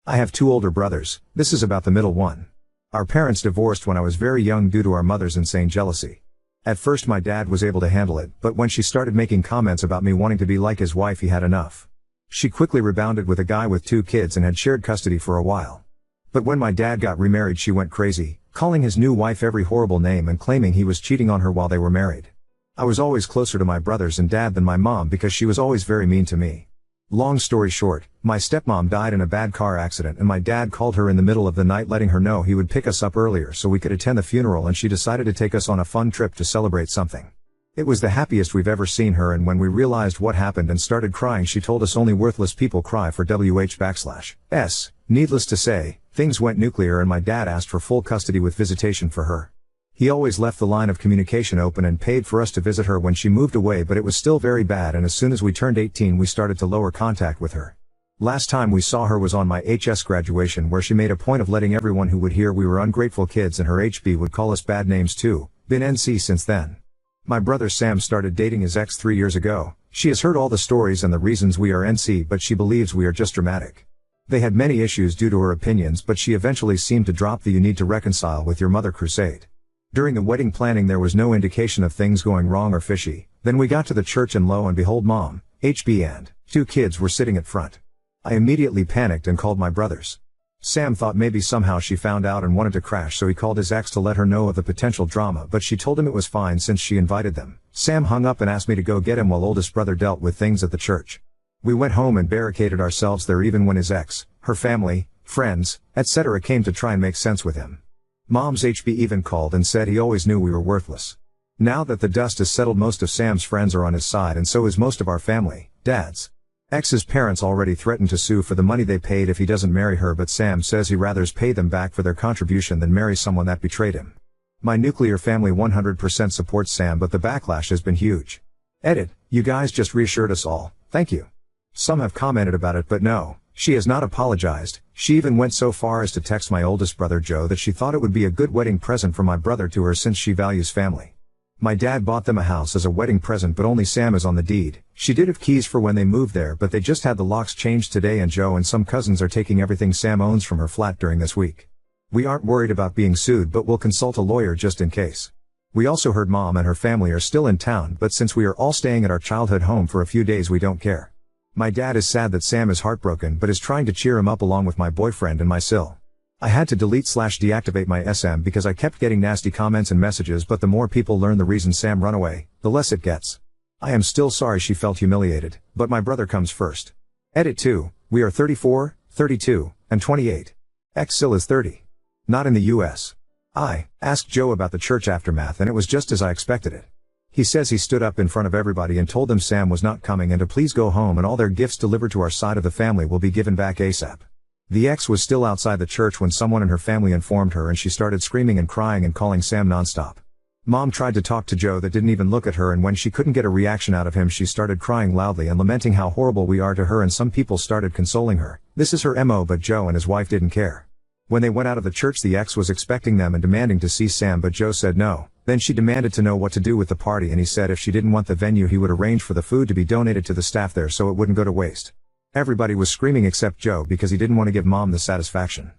I have two older brothers, this is about the middle one. Our parents divorced when I was very young due to our mother's insane jealousy. At first my dad was able to handle it, but when she started making comments about me wanting to be like his wife he had enough. She quickly rebounded with a guy with 2 kids and had shared custody for a while. But when my dad got remarried she went crazy, calling his new wife every horrible name and claiming he was cheating on her while they were married. I was always closer to my brothers and dad than my mom because she was always very mean to me. Long story short, my stepmom died in a bad car accident and my dad called her in the middle of the night letting her know he would pick us up earlier so we could attend the funeral, and she decided to take us on a fun trip to celebrate something. It was the happiest we've ever seen her, and when we realized what happened and started crying she told us only worthless people cry for WH/S. Needless to say, things went nuclear and my dad asked for full custody with visitation for her. He always left the line of communication open and paid for us to visit her when she moved away, but it was still very bad, and as soon as we turned 18 we started to lower contact with her. Last time we saw her was on my HS graduation, where she made a point of letting everyone who would hear we were ungrateful kids, and her HB would call us bad names too. Been NC since then. My brother Sam started dating his ex 3 years ago. She has heard all the stories and the reasons we are NC, but she believes we are just dramatic. They had many issues due to her opinions, but she eventually seemed to drop the "you need to reconcile with your mother" crusade. During the wedding planning there was no indication of things going wrong or fishy. Then we got to the church and lo and behold mom, HB and 2 kids were sitting at front. I immediately panicked and called my brothers. Sam thought maybe somehow she found out and wanted to crash, so he called his ex to let her know of the potential drama, but she told him it was fine since she invited them. Sam hung up and asked me to go get him while oldest brother dealt with things at the church. We went home and barricaded ourselves there even when his ex, her family, friends, etc. came to try and make sense with him. Mom's HB even called and said he always knew we were worthless. Now that the dust has settled, most of Sam's friends are on his side and so is most of our family. Dad's ex's parents already threatened to sue for the money they paid if he doesn't marry her, but Sam says he rathers pay them back for their contribution than marry someone that betrayed him. My nuclear family 100% supports Sam, but the backlash has been huge. Edit, you guys just reassured us all, thank you. Some have commented about it, but no, she has not apologized. She even went so far as to text my oldest brother Joe that she thought it would be a good wedding present for my brother to her since she values family. My dad bought them a house as a wedding present, but only Sam is on the deed. She did have keys for when they moved there, but they just had the locks changed today, and Joe and some cousins are taking everything Sam owns from her flat during this week. We aren't worried about being sued, but we'll consult a lawyer just in case. We also heard mom and her family are still in town, but since we are all staying at our childhood home for a few days we don't care. My dad is sad that Sam is heartbroken but is trying to cheer him up along with my boyfriend and my sil. I had to delete/deactivate my SM because I kept getting nasty comments and messages, but the more people learn the reason Sam run away, the less it gets. I am still sorry she felt humiliated, but my brother comes first. Edit 2, we are 34, 32, and 28. Ex-sil is 30. Not in the US. I asked Joe about the church aftermath and it was just as I expected it. He says he stood up in front of everybody and told them Sam was not coming and to please go home and all their gifts delivered to our side of the family will be given back ASAP. The ex was still outside the church when someone in her family informed her, and she started screaming and crying and calling Sam nonstop. Mom tried to talk to Joe that didn't even look at her, and when she couldn't get a reaction out of him she started crying loudly and lamenting how horrible we are to her, and some people started consoling her. This is her MO, but Joe and his wife didn't care. When they went out of the church the ex was expecting them and demanding to see Sam, but Joe said no. Then she demanded to know what to do with the party, and he said if she didn't want the venue he would arrange for the food to be donated to the staff there so it wouldn't go to waste. Everybody was screaming except Joe because he didn't want to give mom the satisfaction.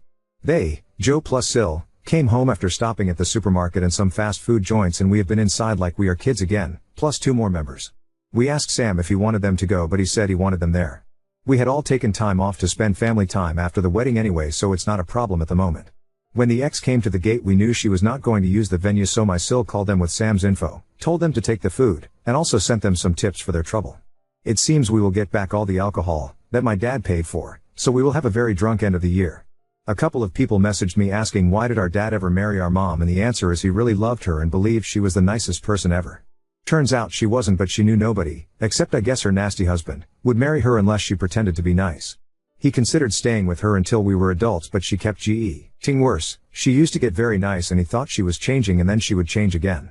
They, Joe plus Sil, came home after stopping at the supermarket and some fast food joints, and we have been inside like we are kids again, plus 2 more members. We asked Sam if he wanted them to go, but he said he wanted them there. We had all taken time off to spend family time after the wedding anyway, so it's not a problem at the moment. When the ex came to the gate we knew she was not going to use the venue, so my Sil called them with Sam's info, told them to take the food, and also sent them some tips for their trouble. It seems we will get back all the alcohol that my dad paid for, so we will have a very drunk end of the year. A couple of people messaged me asking why did our dad ever marry our mom, and the answer is he really loved her and believed she was the nicest person ever. Turns out she wasn't, but she knew nobody, except I guess her nasty husband, would marry her unless she pretended to be nice. He considered staying with her until we were adults, but she kept getting worse. She used to get very nice and he thought she was changing, and then she would change again.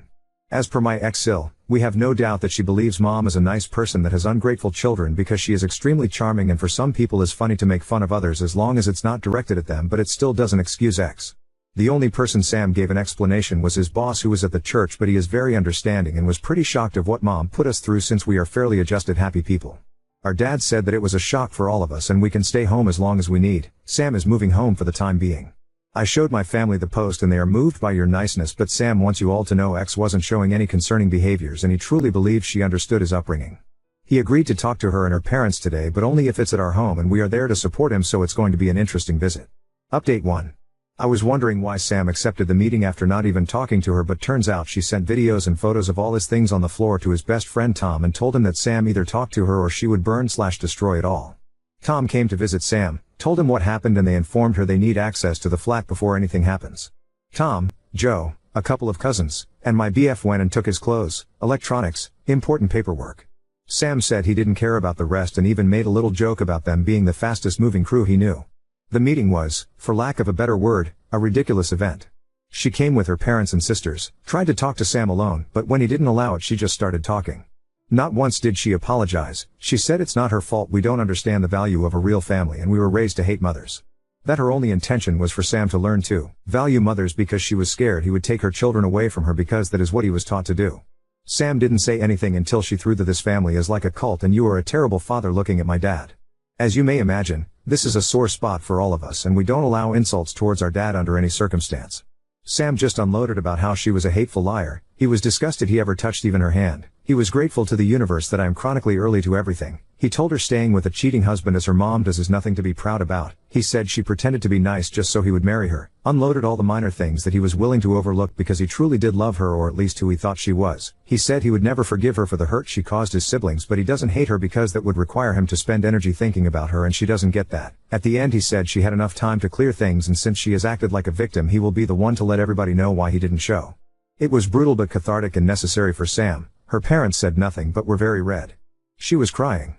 As per my ex-sil, we have no doubt that she believes mom is a nice person that has ungrateful children because she is extremely charming, and for some people is funny to make fun of others as long as it's not directed at them, but it still doesn't excuse ex. The only person Sam gave an explanation was his boss, who was at the church, but he is very understanding and was pretty shocked of what mom put us through since we are fairly adjusted happy people. Our dad said that it was a shock for all of us and we can stay home as long as we need. Sam is moving home for the time being. I showed my family the post and they are moved by your niceness, but Sam wants you all to know X wasn't showing any concerning behaviors and he truly believes she understood his upbringing. He agreed to talk to her and her parents today, but only if it's at our home and we are there to support him, so it's going to be an interesting visit. Update 1. I was wondering why Sam accepted the meeting after not even talking to her, but turns out she sent videos and photos of all his things on the floor to his best friend Tom and told him that Sam either talked to her or she would burn/destroy it all. Tom came to visit Sam, told him what happened, and they informed her they need access to the flat before anything happens. Tom, Joe, a couple of cousins, and my BF went and took his clothes, electronics, important paperwork. Sam said he didn't care about the rest and even made a little joke about them being the fastest moving crew he knew. The meeting was, for lack of a better word, a ridiculous event. She came with her parents and sisters, tried to talk to Sam alone, but when he didn't allow it she just started talking. Not once did she apologize. She said it's not her fault, we don't understand the value of a real family and we were raised to hate mothers. That her only intention was for Sam to learn to value mothers because she was scared he would take her children away from her, because that is what he was taught to do. Sam didn't say anything until she threw that this family is like a cult and you are a terrible father, looking at my dad. As you may imagine, this is a sore spot for all of us and we don't allow insults towards our dad under any circumstance. Sam just unloaded about how she was a hateful liar. He was disgusted he ever touched even her hand. He was grateful to the universe that I am chronically early to everything. He told her staying with a cheating husband as her mom does is nothing to be proud about. He said she pretended to be nice just so he would marry her. Unloaded all the minor things that he was willing to overlook because he truly did love her, or at least who he thought she was. He said he would never forgive her for the hurt she caused his siblings, but he doesn't hate her because that would require him to spend energy thinking about her and she doesn't get that. At the end he said she had enough time to clear things, and since she has acted like a victim he will be the one to let everybody know why he didn't show. It was brutal but cathartic and necessary for Sam. Her parents said nothing but were very red. She was crying.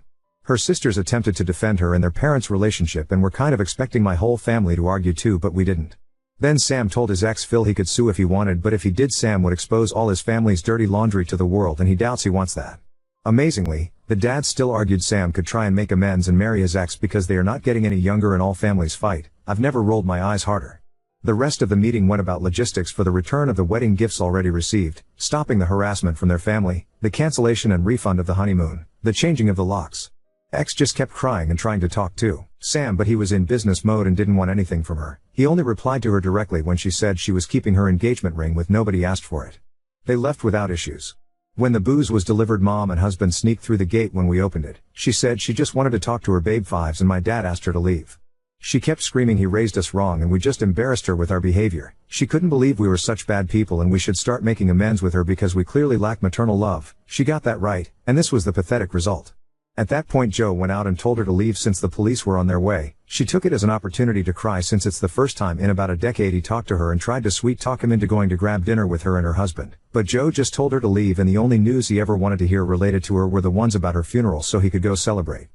Her sisters attempted to defend her and their parents' relationship and were kind of expecting my whole family to argue too, but we didn't. Then Sam told his ex Phil he could sue if he wanted, but if he did Sam would expose all his family's dirty laundry to the world and he doubts he wants that. Amazingly, the dad still argued Sam could try and make amends and marry his ex because they are not getting any younger and all families fight. I've never rolled my eyes harder. The rest of the meeting went about logistics for the return of the wedding gifts already received, stopping the harassment from their family, the cancellation and refund of the honeymoon, the changing of the locks. Ex just kept crying and trying to talk to Sam, but he was in business mode and didn't want anything from her. He only replied to her directly when she said she was keeping her engagement ring with nobody asked for it. They left without issues. When the booze was delivered, mom and husband sneaked through the gate when we opened it. She said she just wanted to talk to her babe fives and my dad asked her to leave. She kept screaming he raised us wrong and we just embarrassed her with our behavior. She couldn't believe we were such bad people and we should start making amends with her because we clearly lack maternal love. She got that right, and this was the pathetic result. At that point Joe went out and told her to leave since the police were on their way. She took it as an opportunity to cry since it's the first time in about a decade he talked to her and tried to sweet talk him into going to grab dinner with her and her husband. But Joe just told her to leave and the only news he ever wanted to hear related to her were the ones about her funeral so he could go celebrate.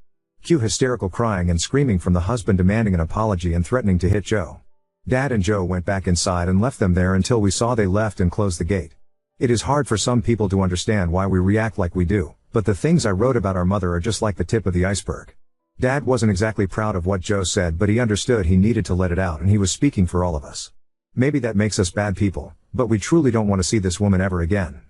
Cue hysterical crying and screaming from the husband demanding an apology and threatening to hit Joe. Dad and Joe went back inside and left them there until we saw they left and closed the gate. It is hard for some people to understand why we react like we do, but the things I wrote about our mother are just like the tip of the iceberg. Dad wasn't exactly proud of what Joe said, but he understood he needed to let it out and he was speaking for all of us. Maybe that makes us bad people, but we truly don't want to see this woman ever again.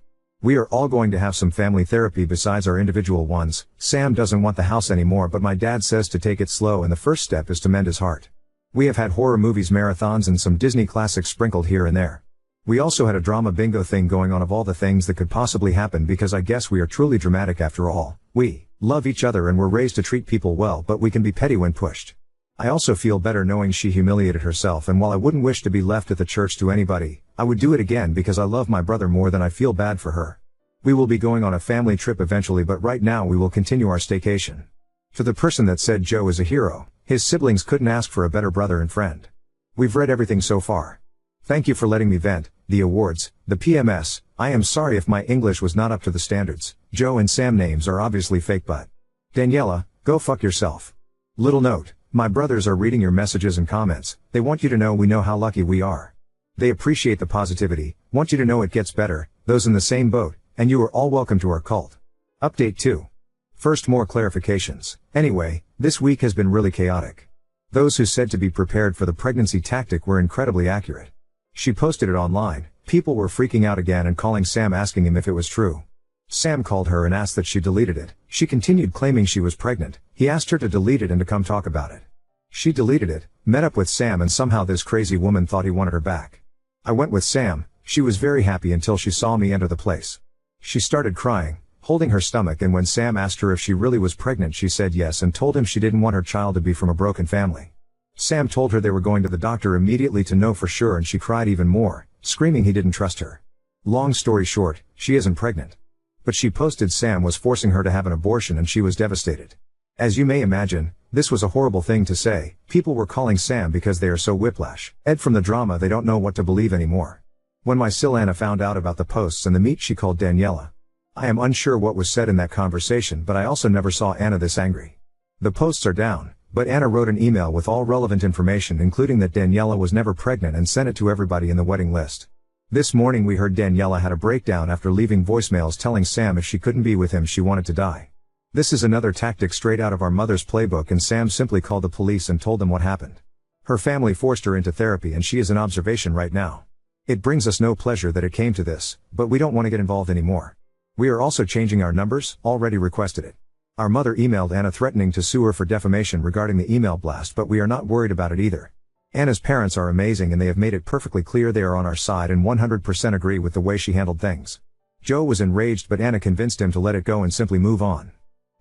We are all going to have some family therapy besides our individual ones. Sam doesn't want the house anymore, but my dad says to take it slow and the first step is to mend his heart. We have had horror movies marathons and some Disney classics sprinkled here and there. We also had a drama bingo thing going on of all the things that could possibly happen because I guess we are truly dramatic after all. We love each other and were raised to treat people well, but we can be petty when pushed. I also feel better knowing she humiliated herself, and while I wouldn't wish to be left at the church to anybody, I would do it again because I love my brother more than I feel bad for her. We will be going on a family trip eventually, but right now we will continue our staycation. To the person that said Joe is a hero, his siblings couldn't ask for a better brother and friend. We've read everything so far. Thank you for letting me vent. The awards, the PMS, I am sorry if my English was not up to the standards. Joe and Sam names are obviously fake, but Daniela, go fuck yourself. Little note, my brothers are reading your messages and comments. They want you to know we know how lucky we are. They appreciate the positivity, want you to know it gets better, those in the same boat, and you are all welcome to our cult. Update 2. First, more clarifications. Anyway, this week has been really chaotic. Those who said to be prepared for the pregnancy tactic were incredibly accurate. She posted it online. People were freaking out again and calling Sam asking him if it was true. Sam called her and asked that she deleted it. She continued claiming she was pregnant. He asked her to delete it and to come talk about it. She deleted it, met up with Sam, and somehow this crazy woman thought he wanted her back. I went with Sam. She was very happy until she saw me enter the place. She started crying, holding her stomach, and when Sam asked her if she really was pregnant, she said yes and told him she didn't want her child to be from a broken family. Sam told her they were going to the doctor immediately to know for sure, and she cried even more, screaming he didn't trust her. Long story short, she isn't pregnant. But she posted Sam was forcing her to have an abortion and she was devastated. As you may imagine, this was a horrible thing to say. People were calling Sam because they are so whiplash. Ed from the drama, they don't know what to believe anymore. When my sil Anna found out about the posts and the meet, she called Daniela. I am unsure what was said in that conversation, but I also never saw Anna this angry. The posts are down, but Anna wrote an email with all relevant information, including that Daniela was never pregnant, and sent it to everybody in the wedding list. This morning we heard Daniela had a breakdown after leaving voicemails telling Sam if she couldn't be with him she wanted to die. This is another tactic straight out of our mother's playbook, and Sam simply called the police and told them what happened. Her family forced her into therapy and she is in observation right now. It brings us no pleasure that it came to this, but we don't want to get involved anymore. We are also changing our numbers, already requested it. Our mother emailed Anna threatening to sue her for defamation regarding the email blast, but we are not worried about it either. Anna's parents are amazing and they have made it perfectly clear they are on our side and 100% agree with the way she handled things. Joe was enraged, but Anna convinced him to let it go and simply move on.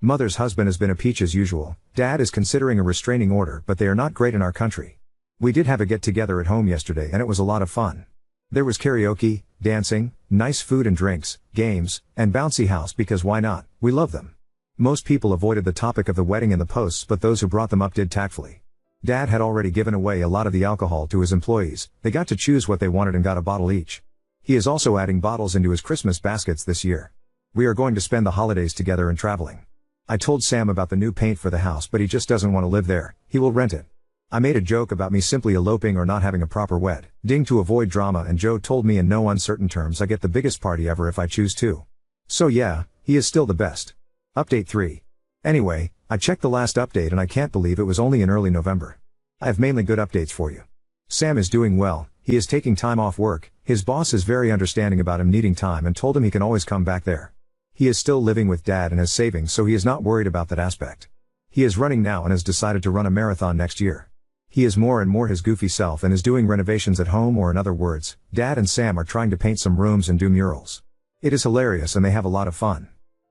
Mother's husband has been a peach as usual. Dad is considering a restraining order, but they are not great in our country. We did have a get-together at home yesterday and it was a lot of fun. There was karaoke, dancing, nice food and drinks, games, and bouncy house because why not? We love them. Most people avoided the topic of the wedding in the posts, but those who brought them up did tactfully. Dad had already given away a lot of the alcohol to his employees. They got to choose what they wanted and got a bottle each. He is also adding bottles into his Christmas baskets this year. We are going to spend the holidays together and traveling. I told Sam about the new paint for the house, but he just doesn't want to live there. He will rent it. I made a joke about me simply eloping or not having a proper wedding to avoid drama, and Joe told me in no uncertain terms I get the biggest party ever if I choose to. So yeah, he is still the best. Update 3. Anyway, I checked the last update and I can't believe it was only in early November. I have mainly good updates for you. Sam is doing well. He is taking time off work. His boss is very understanding about him needing time and told him he can always come back there. He is still living with Dad and has savings, so he is not worried about that aspect. He is running now and has decided to run a marathon next year. He is more and more his goofy self and is doing renovations at home, or in other words, Dad and Sam are trying to paint some rooms and do murals. It is hilarious and they have a lot of fun.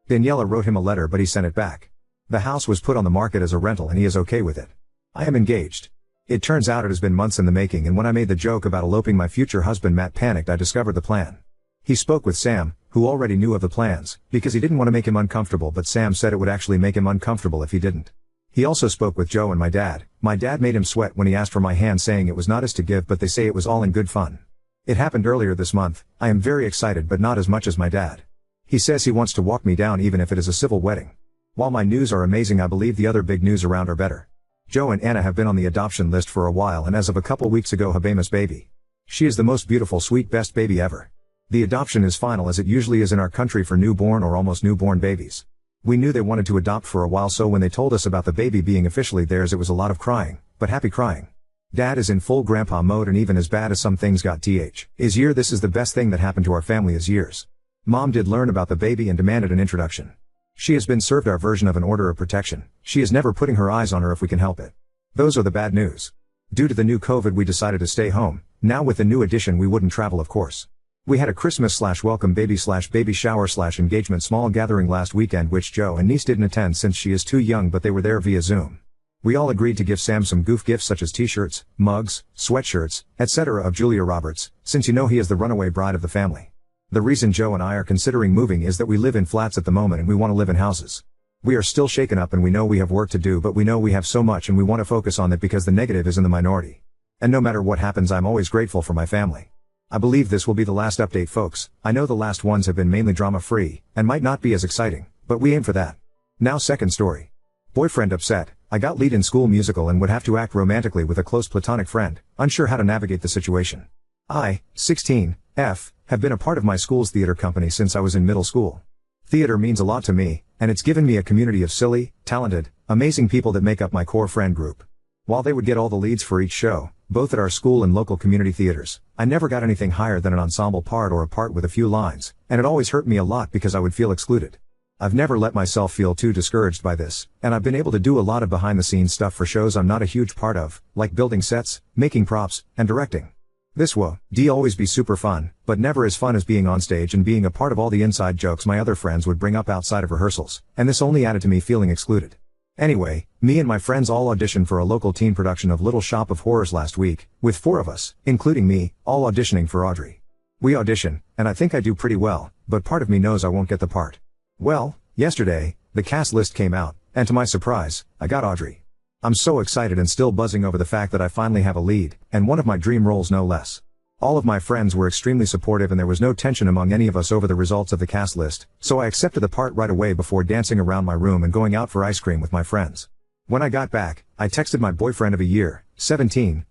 Daniela wrote him a letter, but he sent it back. The house was put on the market as a rental and he is okay with it. I am engaged. It turns out it has been months in the making, and when I made the joke about eloping, my future husband Matt panicked. I discovered the plan. He spoke with Sam, who already knew of the plans, because he didn't want to make him uncomfortable, but Sam said it would actually make him uncomfortable if he didn't. He also spoke with Joe and my dad. My dad made him sweat when he asked for my hand, saying it was not his to give, but they say it was all in good fun. It happened earlier this month. I am very excited, but not as much as my dad. He says he wants to walk me down even if it is a civil wedding. While my news are amazing, I believe the other big news around are better. Joe and Anna have been on the adoption list for a while, and as of a couple weeks ago, Habema's baby. She is the most beautiful, sweet, best baby ever. The adoption is final, as it usually is in our country for newborn or almost newborn babies. We knew they wanted to adopt for a while, so when they told us about the baby being officially theirs, it was a lot of crying, but happy crying. Dad is in full grandpa mode, and even as bad as some things got his year, this is the best thing that happened to our family is years. Mom did learn about the baby and demanded an introduction. She has been served our version of an order of protection. She is never putting her eyes on her if we can help it. Those are the bad news. Due to the new COVID, we decided to stay home. Now with the new addition, we wouldn't travel, of course. We had a Christmas/welcome baby/baby shower/engagement small gathering last weekend, which Joe and niece didn't attend since she is too young, but they were there via Zoom. We all agreed to give Sam some goof gifts such as t-shirts, mugs, sweatshirts, etc. of Julia Roberts, since you know he is the runaway bride of the family. The reason Joe and I are considering moving is that we live in flats at the moment and we want to live in houses. We are still shaken up and we know we have work to do, but we know we have so much and we want to focus on it because the negative is in the minority. And no matter what happens, I'm always grateful for my family. I believe this will be the last update, folks. I know the last ones have been mainly drama-free, and might not be as exciting, but we aim for that. Now, second story. Boyfriend upset. I got lead in school musical and would have to act romantically with a close platonic friend, unsure how to navigate the situation. I, 16, have been a part of my school's theater company since I was in middle school. Theater means a lot to me, and it's given me a community of silly, talented, amazing people that make up my core friend group. While they would get all the leads for each show, both at our school and local community theaters. I never got anything higher than an ensemble part or a part with a few lines, and it always hurt me a lot because I would feel excluded. I've never let myself feel too discouraged by this, and I've been able to do a lot of behind-the-scenes stuff for shows I'm not a huge part of, like building sets, making props, and directing. This would always be super fun, but never as fun as being on stage and being a part of all the inside jokes my other friends would bring up outside of rehearsals, and this only added to me feeling excluded. Anyway, me and my friends all auditioned for a local teen production of Little Shop of Horrors last week, with 4 of us, including me, all auditioning for Audrey. We audition, and I think I do pretty well, but part of me knows I won't get the part. Well, yesterday, the cast list came out, and to my surprise, I got Audrey. I'm so excited and still buzzing over the fact that I finally have a lead, and one of my dream roles no less. All of my friends were extremely supportive and there was no tension among any of us over the results of the cast list, so I accepted the part right away before dancing around my room and going out for ice cream with my friends. When I got back, I texted my boyfriend of a year, 17,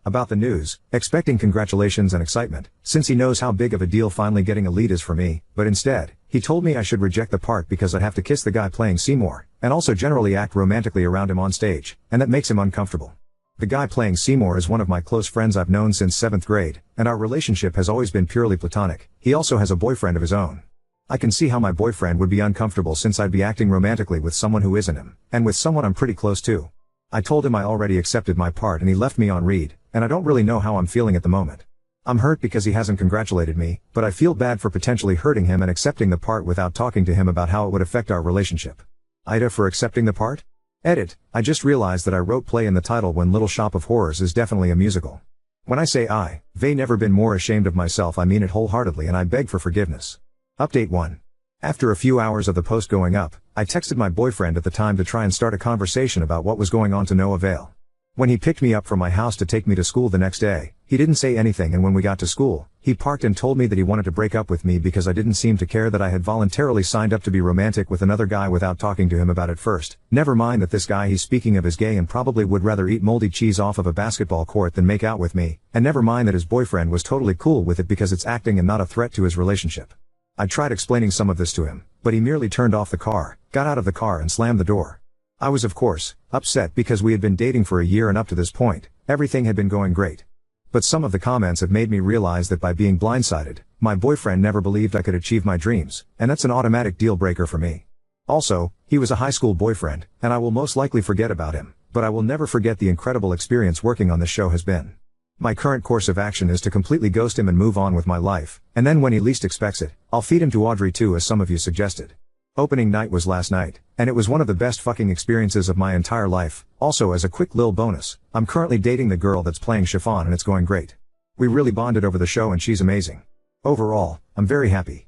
about the news, expecting congratulations and excitement, since he knows how big of a deal finally getting a lead is for me, but instead, he told me I should reject the part because I'd have to kiss the guy playing Seymour, and also generally act romantically around him on stage, and that makes him uncomfortable. The guy playing Seymour is one of my close friends I've known since 7th grade, and our relationship has always been purely platonic. He also has a boyfriend of his own. I can see how my boyfriend would be uncomfortable since I'd be acting romantically with someone who isn't him, and with someone I'm pretty close to. I told him I already accepted my part and he left me on read, and I don't really know how I'm feeling at the moment. I'm hurt because he hasn't congratulated me, but I feel bad for potentially hurting him and accepting the part without talking to him about how it would affect our relationship. Ida for accepting the part? Edit, I just realized that I wrote play in the title when Little Shop of Horrors is definitely a musical. When I say I've never been more ashamed of myself, I mean it wholeheartedly and I beg for forgiveness. Update 1. After a few hours of the post going up, I texted my boyfriend at the time to try and start a conversation about what was going on to no avail. When he picked me up from my house to take me to school the next day, he didn't say anything, and when we got to school, he parked and told me that he wanted to break up with me because I didn't seem to care that I had voluntarily signed up to be romantic with another guy without talking to him about it first. Never mind that this guy he's speaking of is gay and probably would rather eat moldy cheese off of a basketball court than make out with me, and never mind that his boyfriend was totally cool with it because it's acting and not a threat to his relationship. I tried explaining some of this to him, but he merely turned off the car, got out of the car and slammed the door. I was of course, upset because we had been dating for a year and up to this point, everything had been going great. But some of the comments have made me realize that by being blindsided, my boyfriend never believed I could achieve my dreams, and that's an automatic deal breaker for me. Also, he was a high school boyfriend, and I will most likely forget about him, but I will never forget the incredible experience working on this show has been. My current course of action is to completely ghost him and move on with my life, and then when he least expects it, I'll feed him to Audrey too, as some of you suggested. Opening night was last night, and it was one of the best fucking experiences of my entire life. Also, as a quick lil bonus, I'm currently dating the girl that's playing Chiffon and it's going great. We really bonded over the show and she's amazing. Overall, I'm very happy.